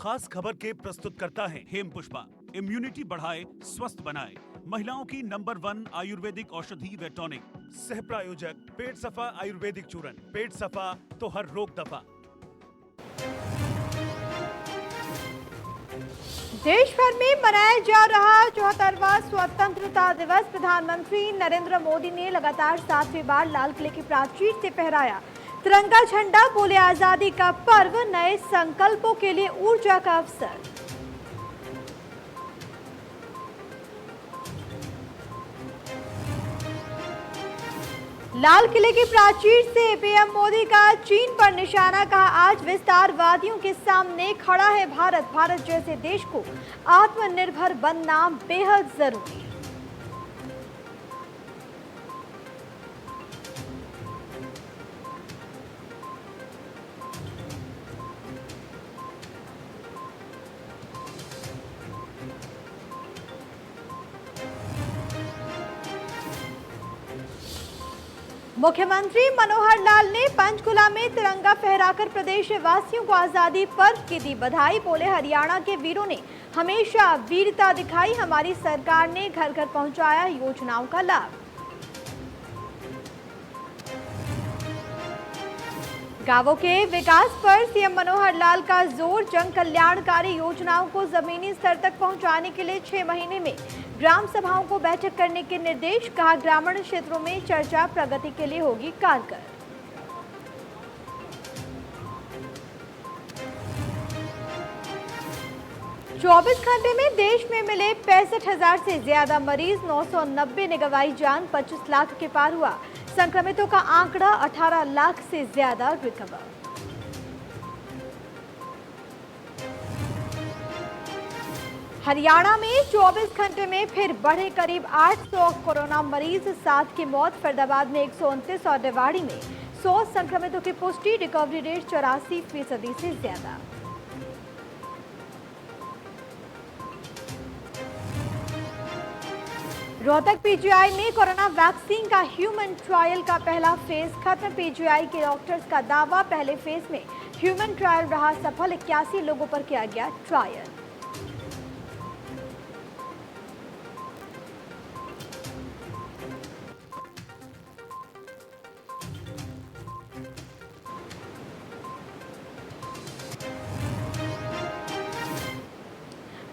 खास खबर के प्रस्तुत करता है हेम पुष्पा। इम्यूनिटी बढ़ाए, स्वस्थ बनाए, महिलाओं की नंबर 1 आयुर्वेदिक औषधि व टॉनिक। सह प्रायोजक पेट सफा आयुर्वेदिक चूर्ण। पेट सफा तो हर रोग दफा। देश भर में मनाया जा रहा 74वां स्वतंत्रता दिवस प्रधानमंत्री नरेंद्र मोदी ने लगातार 7वीं बार लाल किले की प्राचीर से फहराया तिरंगा झंडा। बोले, आजादी का पर्व, नए संकल्पों के लिए ऊर्जा का अवसर। लाल किले की प्राचीर से पीएम मोदी का चीन पर निशाना। कहा, आज विस्तारवादियों के सामने खड़ा है भारत। भारत जैसे देश को आत्मनिर्भर बनना बेहद जरूरी। मुख्यमंत्री मनोहर लाल ने पंचकुला में तिरंगा फहराकर प्रदेश वासियों को आजादी पर्व की दी बधाई। बोले, हरियाणा के वीरों ने हमेशा वीरता दिखाई। हमारी सरकार ने घर घर पहुंचाया योजनाओं का लाभ। गांवों के विकास पर सीएम मनोहर लाल का जोर। जन कल्याणकारी योजनाओं को जमीनी स्तर तक पहुंचाने के लिए 6 महीने में ग्राम सभाओं को बैठक करने के निर्देश। कहा, ग्रामीण क्षेत्रों में चर्चा प्रगति के लिए होगी कारगर। चौबीस घंटे में देश में मिले 65,000 से ज्यादा मरीज। 990 ने गंवाई जान। 25 लाख के पार हुआ संक्रमितों का आंकड़ा। 18 लाख से ज्यादा रिकवर। हरियाणा में 24 घंटे में फिर बढ़े करीब 800 कोरोना मरीज। 7 की मौत। फरीदाबाद में 129 और रेवाड़ी में 100 संक्रमितों की पुष्टि। रिकवरी रेट 84% से ज्यादा। रोहतक पीजीआई में कोरोना वैक्सीन का ह्यूमन ट्रायल का पहला फेज खत्म। पीजीआई के डॉक्टर्स का दावा, पहले फेज में ह्यूमन ट्रायल रहा सफल। 81 लोगों पर किया गया ट्रायल।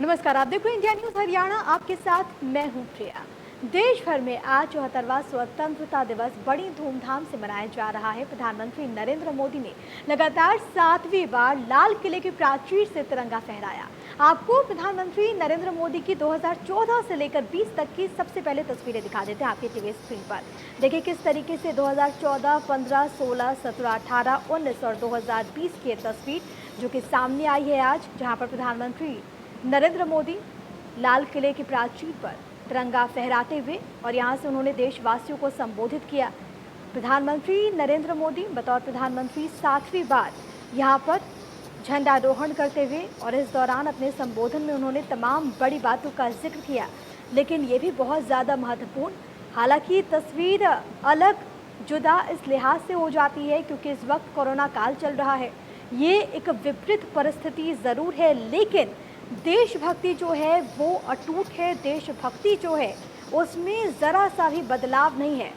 नमस्कार, आप देख रहे हैं इंडिया न्यूज हरियाणा। आपके साथ मैं हूं प्रिया। देश भर में आज 74वां स्वतंत्रता दिवस बड़ी धूमधाम से मनाया जा रहा है। प्रधानमंत्री नरेंद्र मोदी ने लगातार 7वीं बार लाल किले की प्राचीर से तिरंगा फहराया। आपको प्रधानमंत्री नरेंद्र मोदी की 2014 से लेकर 20 तक की सबसे पहले तस्वीरें दिखा देते हैं आपके टीवी स्क्रीन पर। देखिए किस तरीके से 2014, 15, 16, 17, 18, 19 और 2020 की तस्वीर जो कि सामने आई है आज, जहाँ पर प्रधानमंत्री नरेंद्र मोदी लाल किले की प्राचीर पर तिरंगा फहराते हुए और यहां से उन्होंने देशवासियों को संबोधित किया। प्रधानमंत्री नरेंद्र मोदी बतौर प्रधानमंत्री 7वीं बार यहां पर झंडारोहण करते हुए और इस दौरान अपने संबोधन में उन्होंने तमाम बड़ी बातों का जिक्र किया। लेकिन ये भी बहुत ज़्यादा महत्वपूर्ण, हालांकि तस्वीर अलग जुदा इस लिहाज से हो जाती है क्योंकि इस वक्त कोरोना काल चल रहा है। ये एक विपरीत परिस्थिति ज़रूर है, लेकिन देशभक्ति जो है वो अटूट है। देशभक्ति जो है उसमें ज़रा सा भी बदलाव नहीं है।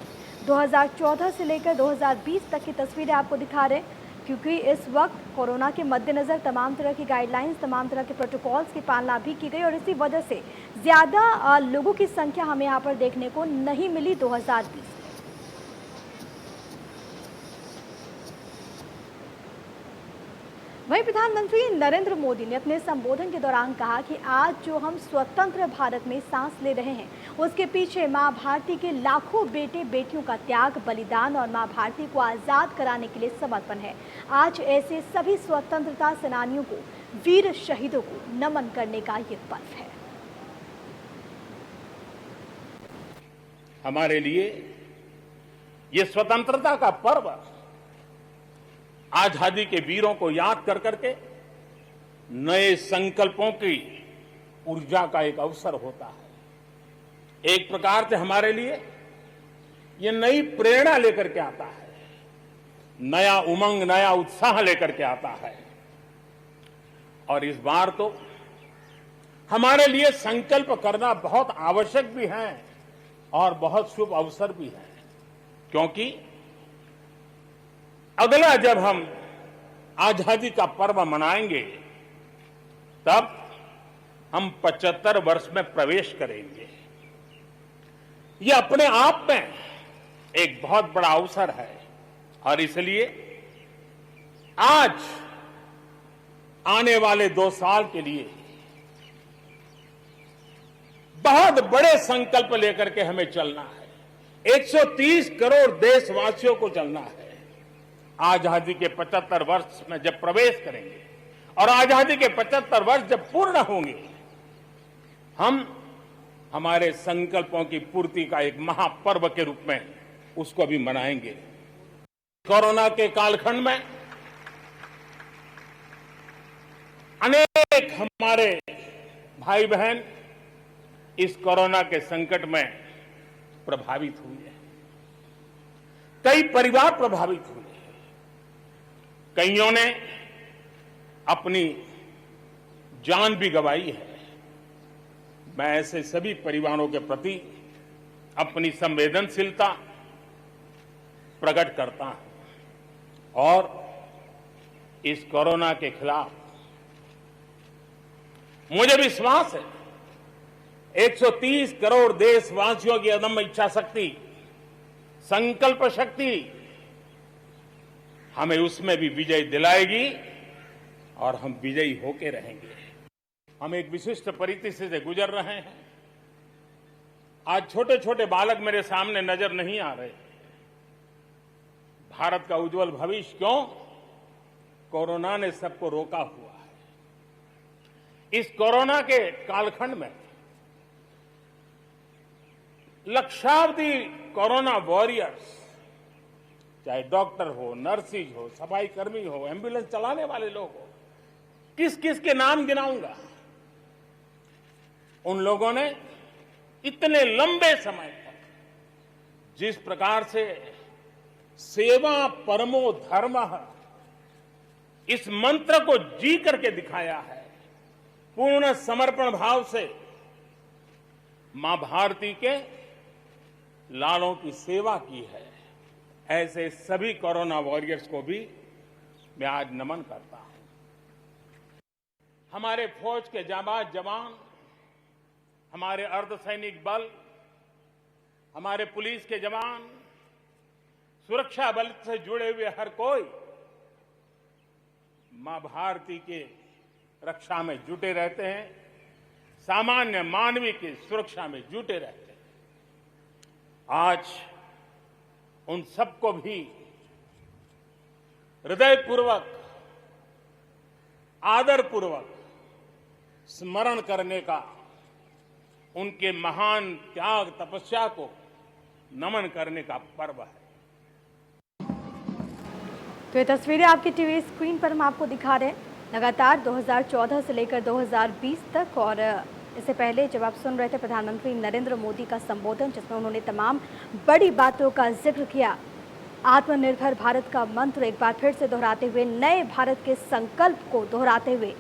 2014 से लेकर 2020 तक की तस्वीरें आपको दिखा रहे हैं क्योंकि इस वक्त कोरोना के मद्देनज़र तमाम तरह की गाइडलाइंस, तमाम तरह के प्रोटोकॉल्स की पालना भी की गई और इसी वजह से ज़्यादा लोगों की संख्या हमें यहाँ पर देखने को नहीं मिली 2020। वहीं प्रधानमंत्री नरेंद्र मोदी ने अपने संबोधन के दौरान कहा कि आज जो हम स्वतंत्र भारत में सांस ले रहे हैं उसके पीछे मां भारती के लाखों बेटे बेटियों का त्याग, बलिदान और मां भारती को आज़ाद कराने के लिए समर्पण है। आज ऐसे सभी स्वतंत्रता सेनानियों को, वीर शहीदों को नमन करने का ये पर्व है। हमारे लिए ये स्वतंत्रता का पर्व आजादी के वीरों को याद कर करके नए संकल्पों की ऊर्जा का एक अवसर होता है। एक प्रकार से हमारे लिए ये नई प्रेरणा लेकर के आता है, नया उमंग, नया उत्साह लेकर के आता है। और इस बार तो हमारे लिए संकल्प करना बहुत आवश्यक भी है और बहुत शुभ अवसर भी है, क्योंकि अगला जब हम आजादी का पर्व मनाएंगे तब हम 75 वर्ष में प्रवेश करेंगे। ये अपने आप में एक बहुत बड़ा अवसर है और इसलिए आज आने वाले 2 साल के लिए बहुत बड़े संकल्प लेकर के हमें चलना है। 130 करोड़ देशवासियों को चलना है। आजादी के 75 वर्ष में जब प्रवेश करेंगे और आजादी के 75 वर्ष जब पूर्ण होंगे, हम हमारे संकल्पों की पूर्ति का एक महापर्व के रूप में उसको भी मनाएंगे। कोरोना के कालखंड में अनेक हमारे भाई बहन इस कोरोना के संकट में प्रभावित हुए हैं। कई परिवार प्रभावित हुए हैं। कईयों ने अपनी जान भी गंवाई है। मैं ऐसे सभी परिवारों के प्रति अपनी संवेदनशीलता प्रकट करता हूं और इस कोरोना के खिलाफ मुझे विश्वास है 130 करोड़ देशवासियों की अदम्य इच्छा शक्ति, संकल्प शक्ति हमें उसमें भी विजय दिलाएगी और हम विजयी होके रहेंगे। हम एक विशिष्ट परिस्थिति से गुजर रहे हैं। आज छोटे छोटे बालक मेरे सामने नजर नहीं आ रहे। भारत का उज्जवल भविष्य क्यों? कोरोना ने सबको रोका हुआ है। इस कोरोना के कालखंड में लक्षावधि कोरोना वॉरियर्स, चाहे डॉक्टर हो, नर्सिस हो, सफाई कर्मी हो, एम्बुलेंस चलाने वाले लोग हो, किस किस के नाम गिनाऊंगा। उन लोगों ने इतने लंबे समय तक जिस प्रकार से सेवा परमो धर्मः इस मंत्र को जी करके दिखाया है, पूर्ण समर्पण भाव से मां भारती के लालों की सेवा की है, ऐसे सभी कोरोना वॉरियर्स को भी मैं आज नमन करता हूं। हमारे फौज के जाबाज जवान, हमारे अर्धसैनिक बल, हमारे पुलिस के जवान, सुरक्षा बल से जुड़े हुए हर कोई मां भारती के रक्षा में जुटे रहते हैं, सामान्य मानवीय की सुरक्षा में जुटे रहते हैं। आज उन सबको भी हृदयपूर्वक, आदरपूर्वक स्मरण करने का, उनके महान त्याग तपस्या को नमन करने का पर्व है। तो ये तस्वीरें आपकी टीवी स्क्रीन पर हम आपको दिखा रहे हैं लगातार 2014 से लेकर 2020 तक। और इससे पहले जब आप सुन रहे थे प्रधानमंत्री नरेंद्र मोदी का संबोधन, जिसमें उन्होंने तमाम बड़ी बातों का जिक्र किया, आत्मनिर्भर भारत का मंत्र एक बार फिर से दोहराते हुए, नए भारत के संकल्प को दोहराते हुए,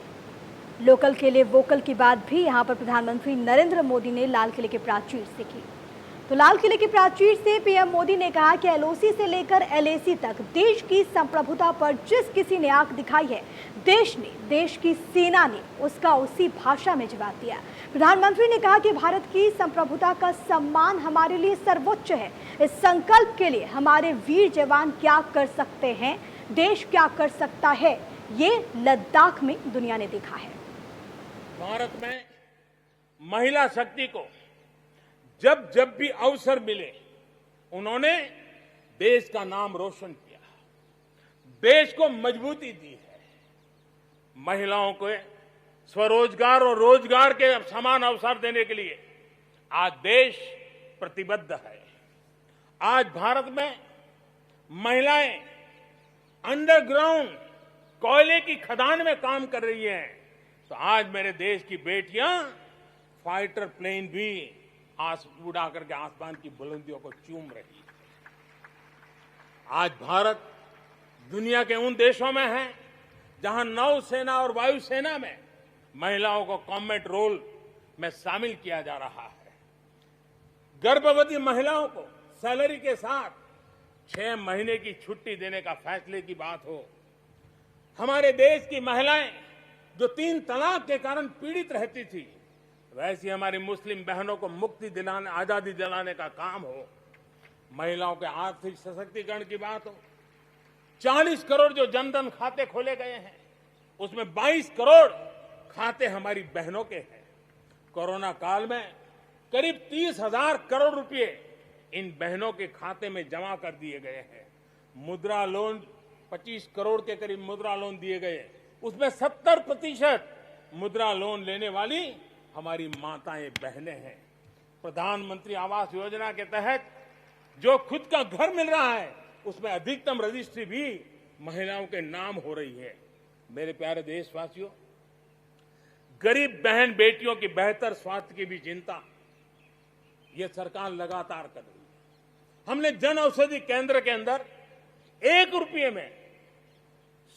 लोकल के लिए वोकल की बात भी यहाँ पर प्रधानमंत्री नरेंद्र मोदी ने लाल किले के प्राचीर से की। तो लाल किले के प्राचीर से पीएम मोदी ने कहा कि एलओसी से लेकर एलएसी तक देश की संप्रभुता पर जिस किसी ने आंख दिखाई है, देश ने, देश की सेना ने उसका उसी भाषा में जवाब दिया। प्रधानमंत्री ने कहा कि भारत की संप्रभुता का सम्मान हमारे लिए सर्वोच्च है। इस संकल्प के लिए हमारे वीर जवान क्या कर सकते हैं, देश क्या कर सकता है, ये लद्दाख में दुनिया ने देखा है। भारत में महिला शक्ति को जब जब भी अवसर मिले, उन्होंने देश का नाम रोशन किया, देश को मजबूती दी है। महिलाओं को स्वरोजगार और रोजगार के समान अवसर देने के लिए आज देश प्रतिबद्ध है। आज भारत में महिलाएं अंडरग्राउंड कोयले की खदान में काम कर रही हैं, तो आज मेरे देश की बेटियां फाइटर प्लेन भी उड़ा करके आसमान की बुलंदियों को चूम रही है। आज भारत दुनिया के उन देशों में है जहां नौसेना और वायुसेना में महिलाओं को कॉम्बैट रोल में शामिल किया जा रहा है। गर्भवती महिलाओं को सैलरी के साथ 6 महीने की छुट्टी देने का फैसले की बात हो, हमारे देश की महिलाएं जो 3 तलाक के कारण पीड़ित रहती थी, वैसी हमारी मुस्लिम बहनों को मुक्ति दिलाने, आजादी दिलाने का काम हो, महिलाओं के आर्थिक सशक्तिकरण की बात हो। 40 करोड़ जो जनधन खाते खोले गए हैं, उसमें 22 करोड़ खाते हमारी बहनों के हैं। कोरोना काल में करीब 30,000 करोड़ रुपए इन बहनों के खाते में जमा कर दिए गए हैं। मुद्रा लोन 25 करोड़ के करीब मुद्रा लोन दिए गए, उसमें 70% मुद्रा लोन लेने वाली हमारी माताएं बहनें हैं। प्रधानमंत्री आवास योजना के तहत जो खुद का घर मिल रहा है, उसमें अधिकतम रजिस्ट्री भी महिलाओं के नाम हो रही है। मेरे प्यारे देशवासियों, गरीब बहन बेटियों की बेहतर स्वास्थ्य की भी चिंता ये सरकार लगातार कर रही है। हमने जन औषधि केंद्र के अंदर 1 रुपये में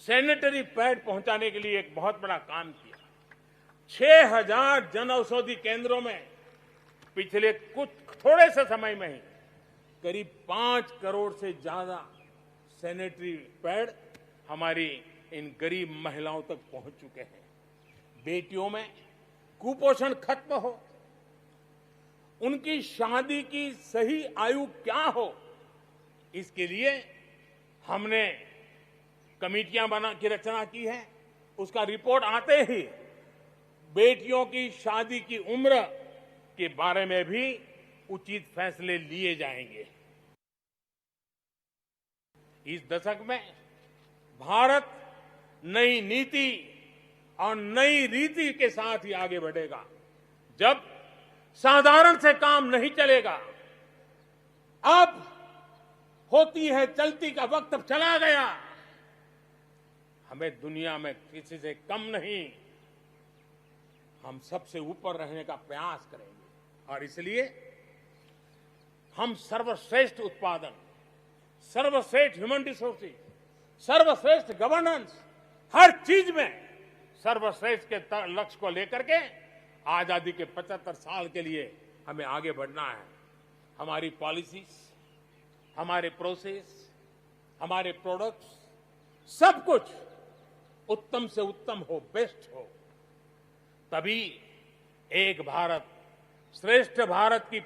सैनिटरी पैड पहुंचाने के लिए एक बहुत बड़ा काम किया। 6,000 जन औषधि केंद्रों में पिछले कुछ थोड़े से समय में ही करीब 5 करोड़ से ज्यादा सैनिटरी पैड हमारी इन गरीब महिलाओं तक पहुंच चुके हैं। बेटियों में कुपोषण खत्म हो, उनकी शादी की सही आयु क्या हो, इसके लिए हमने कमेटियां की रचना की है। उसका रिपोर्ट आते ही बेटियों की शादी की उम्र के बारे में भी उचित फैसले लिए जाएंगे। इस दशक में भारत नई नीति और नई रीति के साथ ही आगे बढ़ेगा। जब साधारण से काम नहीं चलेगा, अब होती है चलती का वक्त अब चला गया। हमें दुनिया में किसी से कम नहीं, हम सबसे ऊपर रहने का प्रयास करेंगे। और इसलिए हम सर्वश्रेष्ठ उत्पादन, सर्वश्रेष्ठ ह्यूमन रिसोर्सेज, सर्वश्रेष्ठ गवर्नेंस, हर चीज में सर्वश्रेष्ठ के लक्ष्य को लेकर के आजादी के 75 साल के लिए हमें आगे बढ़ना है। हमारी पॉलिसीज, हमारे प्रोसेस, हमारे प्रोडक्ट्स, सब कुछ उत्तम से उत्तम हो, बेस्ट हो, तभी एक भारत श्रेष्ठ भारत की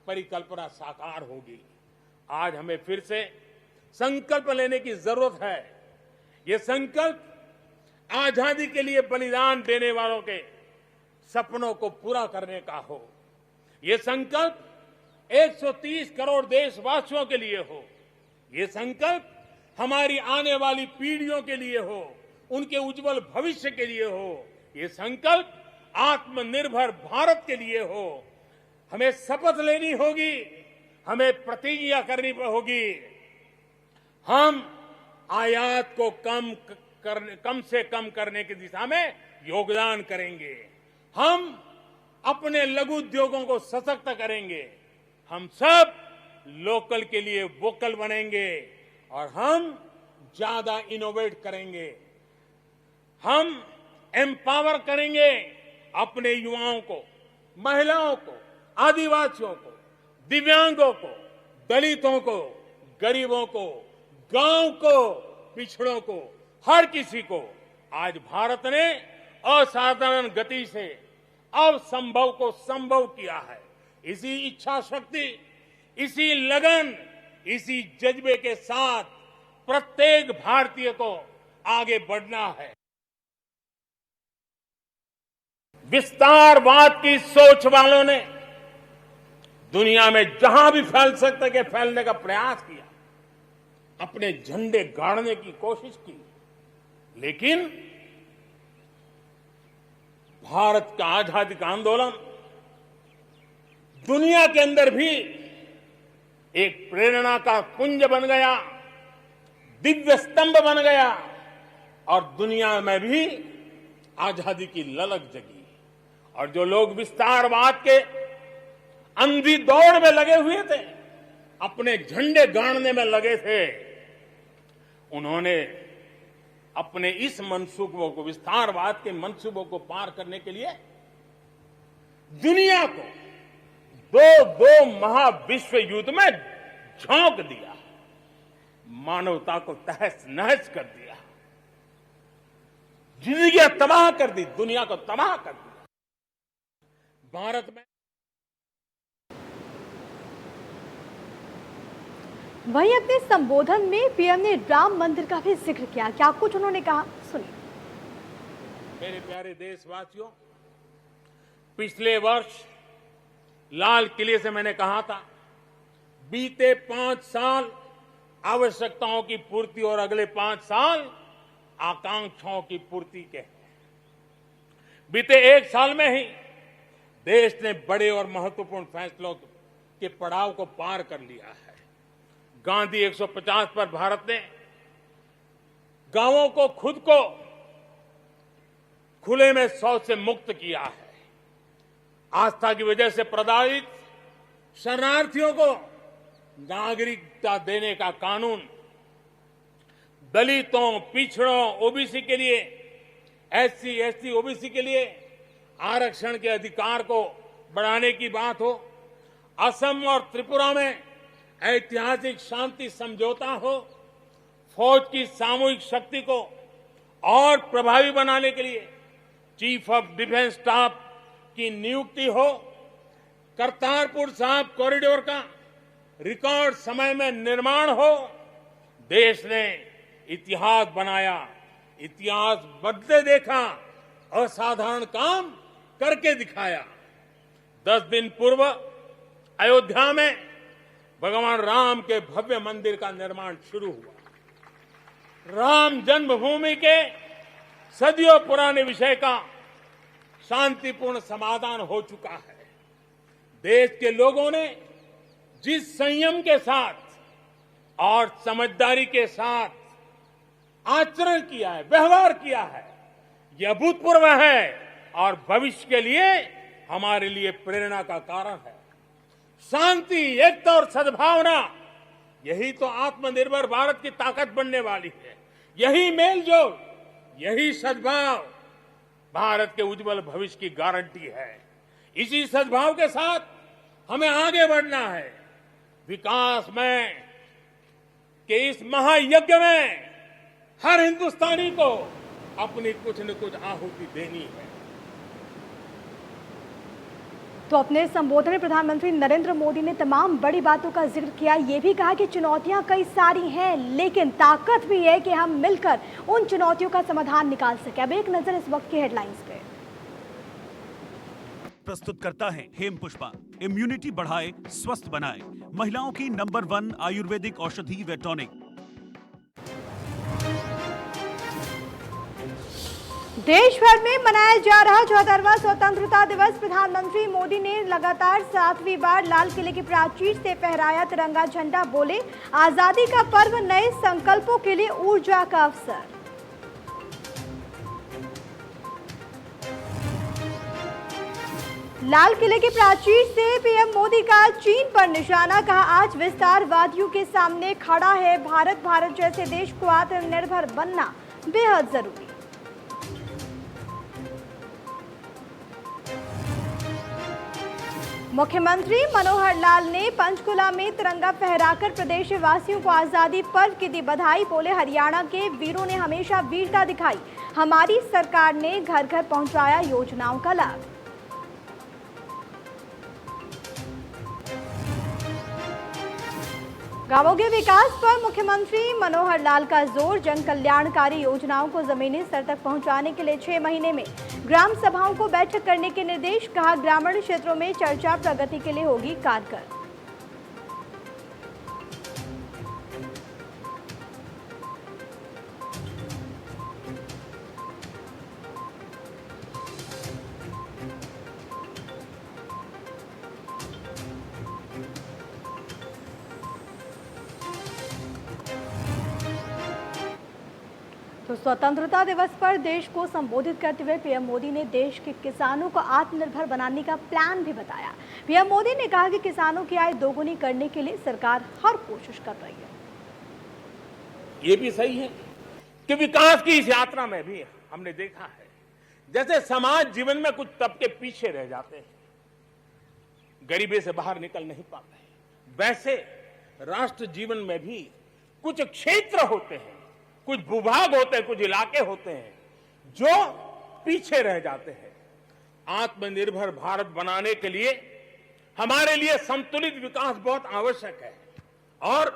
परिकल्पना साकार होगी। आज हमें फिर से संकल्प लेने की जरूरत है। ये संकल्प आजादी के लिए बलिदान देने वालों के सपनों को पूरा करने का हो। ये संकल्प 130 करोड़ देशवासियों के लिए हो। ये संकल्प हमारी आने वाली पीढ़ियों के लिए हो, उनके उज्जवल भविष्य के लिए हो। ये संकल्प आत्मनिर्भर भारत के लिए हो। हमें शपथ लेनी होगी, हमें प्रतिज्ञा करनी होगी। हम आयात को कम से कम करने की दिशा में योगदान करेंगे। हम अपने लघु उद्योगों को सशक्त करेंगे। हम सब लोकल के लिए वोकल बनेंगे और हम ज्यादा इनोवेट करेंगे। हम एम्पावर करेंगे अपने युवाओं को, महिलाओं को, आदिवासियों को, दिव्यांगों को, दलितों को, गरीबों को, गांव को, पिछड़ों को, हर किसी को। आज भारत ने असाधारण गति से असंभव को संभव किया है। इसी इच्छा शक्ति, इसी लगन, इसी जज्बे के साथ प्रत्येक भारतीय को आगे बढ़ना है। विस्तारवाद की सोच वालों ने दुनिया में जहां भी फैल सकते के फैलने का प्रयास किया, अपने झंडे गाड़ने की कोशिश की, लेकिन भारत का आजादी का आंदोलन दुनिया के अंदर भी एक प्रेरणा का पुंज बन गया, दिव्य स्तंभ बन गया और दुनिया में भी आजादी की ललक जगी। और जो लोग विस्तारवाद के अंधी दौड़ में लगे हुए थे, अपने झंडे गाड़ने में लगे थे, उन्होंने अपने इस मंसूबों को, विस्तारवाद के मंसूबों को पार करने के लिए दुनिया को दो महाविश्व युद्ध में झोंक दिया, मानवता को तहस नहस कर दिया, जिंदगी तबाह कर दी, दुनिया को तबाह कर दिया। भारत में वहीं अपने संबोधन में पीएम ने राम मंदिर का भी जिक्र किया। क्या कुछ उन्होंने कहा, सुनिए। मेरे प्यारे देशवासियों, पिछले वर्ष लाल किले से मैंने कहा था, बीते 5 साल आवश्यकताओं की पूर्ति और अगले 5 साल आकांक्षाओं की पूर्ति के हैं। बीते 1 साल में ही देश ने बड़े और महत्वपूर्ण फैसलों के पड़ाव को पार कर लिया है। गांधी 150 पर भारत ने गांवों को खुद को खुले में शौच से मुक्त किया है। आस्था की वजह से प्रताड़ित शरणार्थियों को नागरिकता देने का कानून, दलितों, पिछड़ों, ओबीसी के लिए, एससी, एसटी, ओबीसी के लिए आरक्षण के अधिकार को बढ़ाने की बात हो, असम और त्रिपुरा में ऐतिहासिक शांति समझौता हो, फौज की सामूहिक शक्ति को और प्रभावी बनाने के लिए चीफ ऑफ डिफेंस स्टाफ की नियुक्ति हो, करतारपुर साहिब कॉरिडोर का रिकॉर्ड समय में निर्माण हो, देश ने इतिहास बनाया, इतिहास बदले देखा, असाधारण काम करके दिखाया। 10 दिन पूर्व अयोध्या में भगवान राम के भव्य मंदिर का निर्माण शुरू हुआ। राम जन्मभूमि के सदियों पुराने विषय का शांतिपूर्ण समाधान हो चुका है। देश के लोगों ने जिस संयम के साथ और समझदारी के साथ आचरण किया है, व्यवहार किया है, यह अभूतपूर्व है और भविष्य के लिए हमारे लिए प्रेरणा का कारण है। शांति, एकता और सद्भावना, यही तो आत्मनिर्भर भारत की ताकत बनने वाली है। यही मेलजोल, यही सद्भाव भारत के उज्जवल भविष्य की गारंटी है। इसी सद्भाव के साथ हमें आगे बढ़ना है। विकास में के इस महायज्ञ में हर हिंदुस्तानी को अपनी कुछ न कुछ आहुति देनी है। तो अपने संबोधन में प्रधानमंत्री नरेंद्र मोदी ने तमाम बड़ी बातों का जिक्र किया। ये भी कहा कि चुनौतियां कई सारी हैं, लेकिन ताकत भी है कि हम मिलकर उन चुनौतियों का समाधान निकाल सके। अब एक नजर इस वक्त की हेडलाइंस पे। प्रस्तुत करता है हेम पुष्पा। इम्यूनिटी बढ़ाए, स्वस्थ बनाए, महिलाओं की नंबर 1 आयुर्वेदिक औषधि व टॉनिक। देश भर में मनाया जा रहा 74वां स्वतंत्रता दिवस। प्रधानमंत्री मोदी ने लगातार 7वीं बार लाल किले की प्राचीर से फहराया तिरंगा झंडा। बोले, आजादी का पर्व नए संकल्पों के लिए ऊर्जा का अवसर। लाल किले की प्राचीर से पीएम मोदी का चीन पर निशाना। कहा, आज विस्तारवादियों के सामने खड़ा है भारत। भारत जैसे देश को आत्मनिर्भर बनना बेहद जरूरी। मुख्यमंत्री मनोहर लाल ने पंचकुला में तिरंगा फहराकर प्रदेशवासियों को आजादी पर्व की दी बधाई। बोले, हरियाणा के वीरों ने हमेशा वीरता दिखाई। हमारी सरकार ने घर घर पहुंचाया योजनाओं का लाभ। गांवों के विकास पर मुख्यमंत्री मनोहर लाल का जोर। जन कल्याणकारी योजनाओं को जमीनी स्तर तक पहुंचाने के लिए 6 महीने में ग्राम सभाओं को बैठक करने के निर्देश। कहा, ग्रामीण क्षेत्रों में चर्चा प्रगति के लिए होगी कारगर। तो स्वतंत्रता दिवस पर देश को संबोधित करते हुए पीएम मोदी ने देश के किसानों को आत्मनिर्भर बनाने का प्लान भी बताया। पीएम मोदी ने कहा कि किसानों की आय दोगुनी करने के लिए सरकार हर कोशिश कर रही है। ये भी सही है कि विकास की इस यात्रा में भी हमने देखा है जैसे समाज जीवन में कुछ तबके पीछे रह जाते हैं, गरीबी से बाहर निकल नहीं पाते हैं, वैसे राष्ट्र जीवन में भी कुछ क्षेत्र होते हैं, कुछ भूभाग होते हैं, कुछ इलाके होते हैं जो पीछे रह जाते हैं। आत्मनिर्भर भारत बनाने के लिए हमारे लिए संतुलित विकास बहुत आवश्यक है और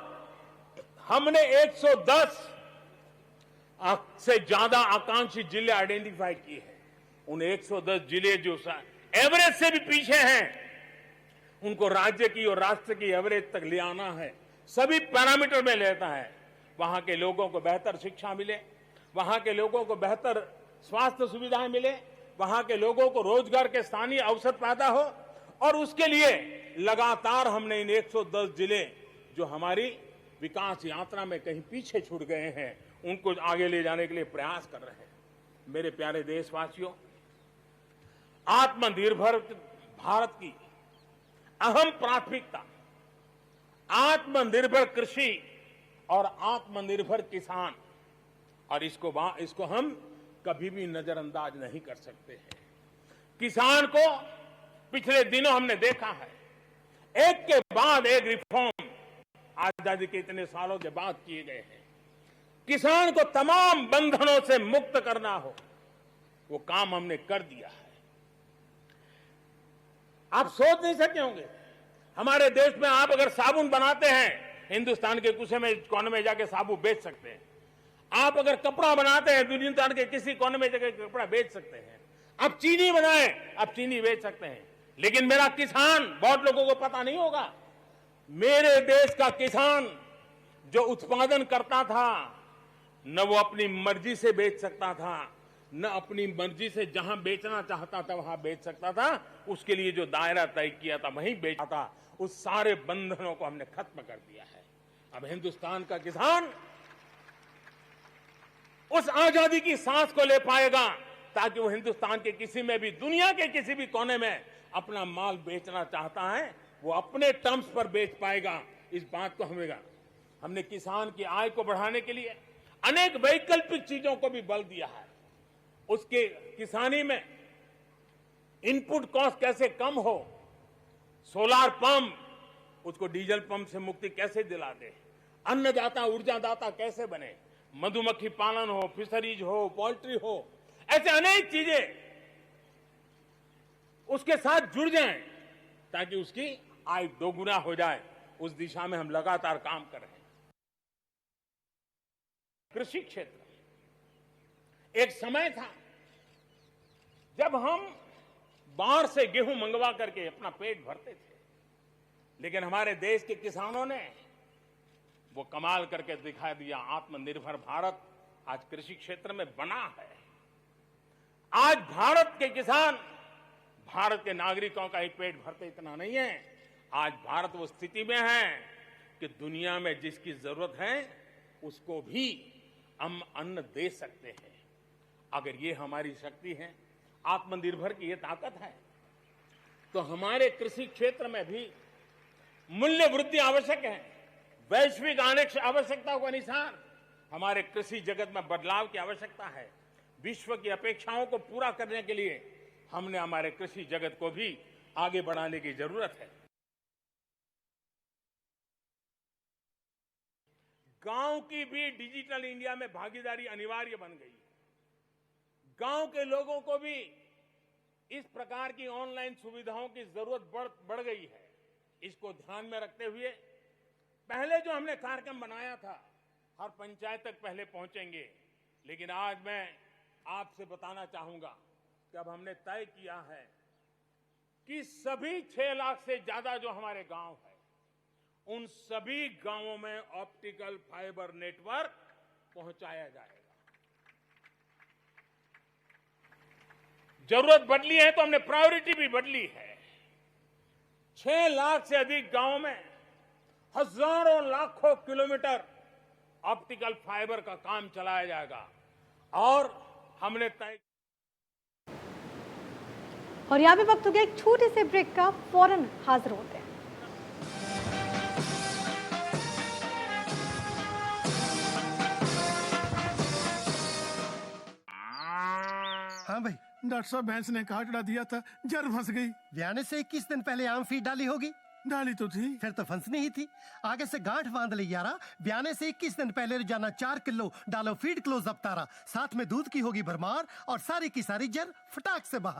हमने 110 से ज्यादा आकांक्षी जिले आइडेंटिफाई किए हैं। उन 110 जिले जो एवरेज से भी पीछे हैं, उनको राज्य की और राष्ट्र की एवरेज तक ले आना है। सभी पैरामीटर में लेता है। वहां के लोगों को बेहतर शिक्षा मिले, वहां के लोगों को बेहतर स्वास्थ्य सुविधाएं मिले, वहां के लोगों को रोजगार के स्थानीय अवसर पैदा हो और उसके लिए लगातार हमने इन 110 जिले जो हमारी विकास यात्रा में कहीं पीछे छूट गए हैं उनको आगे ले जाने के लिए प्रयास कर रहे हैं। मेरे प्यारे देशवासियों, आत्मनिर्भर भारत की अहम प्राथमिकता आत्मनिर्भर कृषि और आत्मनिर्भर किसान, और इसको हम कभी भी नजरअंदाज नहीं कर सकते हैं। किसान को पिछले दिनों हमने देखा है, एक के बाद एक रिफॉर्म आजादी के इतने सालों के बाद किए गए हैं। किसान को तमाम बंधनों से मुक्त करना हो, वो काम हमने कर दिया है। आप सोच नहीं सकते होंगे, हमारे देश में आप अगर साबुन बनाते हैं, हिंदुस्तान के कोने में जाके साबुन बेच सकते हैं। आप अगर कपड़ा बनाते हैं, हिंदुस्तान के किसी कोने में जाकर कपड़ा बेच सकते हैं। आप चीनी बनाएं, आप चीनी बेच सकते हैं। लेकिन मेरा किसान, बहुत लोगों को पता नहीं होगा, मेरे देश का किसान जो उत्पादन करता था, न वो अपनी मर्जी से बेच सकता था, न अपनी मर्जी से जहां बेचना चाहता था वहां बेच सकता था। उसके लिए जो दायरा तय किया था वहीं बेचा था। उस सारे बंधनों को हमने खत्म कर दिया है। अब हिंदुस्तान का किसान उस आजादी की सांस को ले पाएगा ताकि वो हिंदुस्तान के किसी में भी, दुनिया के किसी भी कोने में अपना माल बेचना चाहता है, वो अपने टर्म्स पर बेच पाएगा। इस बात को हमने किसान की आय को बढ़ाने के लिए अनेक वैकल्पिक चीजों को भी बल दिया है। उसके किसानी में इनपुट कॉस्ट कैसे कम हो, सोलार पंप, उसको डीजल पंप से मुक्ति कैसे दिला दे, अन्नदाता ऊर्जादाता कैसे बने, मधुमक्खी पालन हो, फिशरीज हो, पोल्ट्री हो, ऐसे अनेक चीजें उसके साथ जुड़ जाएं ताकि उसकी आय दोगुना हो जाए। उस दिशा में हम लगातार काम कर रहे हैं। कृषि क्षेत्र, एक समय था जब हम बाहर से गेहूं मंगवा करके अपना पेट भरते थे, लेकिन हमारे देश के किसानों ने वो कमाल करके दिखा दिया। आत्मनिर्भर भारत आज कृषि क्षेत्र में बना है। आज भारत के किसान, भारत के नागरिकों का ही पेट भरते इतना नहीं है। आज भारत वो स्थिति में है कि दुनिया में जिसकी जरूरत है उसको भी हम अन्न दे सकते हैं। अगर ये हमारी शक्ति है, आत्मनिर्भर की ये ताकत है, तो हमारे कृषि क्षेत्र में भी मूल्य वृद्धि आवश्यक है। वैश्विक आवश्यकता के अनुसार हमारे कृषि जगत में बदलाव की आवश्यकता है। विश्व की अपेक्षाओं को पूरा करने के लिए हमने हमारे कृषि जगत को भी आगे बढ़ाने की जरूरत है। गांव की भी डिजिटल इंडिया में भागीदारी अनिवार्य बन गई है। गांव के लोगों को भी इस प्रकार की ऑनलाइन सुविधाओं की जरूरत बढ़ गई है। इसको ध्यान में रखते हुए पहले जो हमने कार्यक्रम बनाया था, हर पंचायत तक पहले पहुंचेंगे, लेकिन आज मैं आपसे बताना चाहूंगा कि अब हमने तय किया है कि सभी 6 लाख से ज्यादा जो हमारे गांव है, उन सभी गांवों में ऑप्टिकल फाइबर नेटवर्क पहुंचाया जाएगा। जरूरत बदली है तो हमने प्रायोरिटी भी बदली है। 6 लाख से अधिक गांवों में हजारों लाखों किलोमीटर ऑप्टिकल फाइबर का काम चलाया जाएगा और हमने तय। और यहाँ पे वक्त हो गया एक छोटे से ब्रेक का, फौरन हाजिर होते हैं। हाँ भाई। डॉक्टर साहब भैंस ने काटड़ा दिया था, जर फंस गई। ब्याने से 21 दिन पहले आम फीड डाली होगी। डाली तो थी। फिर तो फंसनी ही थी। आगे से गांठ बांध ली यारा। ब्याने से 21 दिन पहले रोजाना 4 किलो डालो फीड क्लोज अप तारा। साथ में दूध की होगी भरमार और सारी की सारी जर फटाक से बाहर।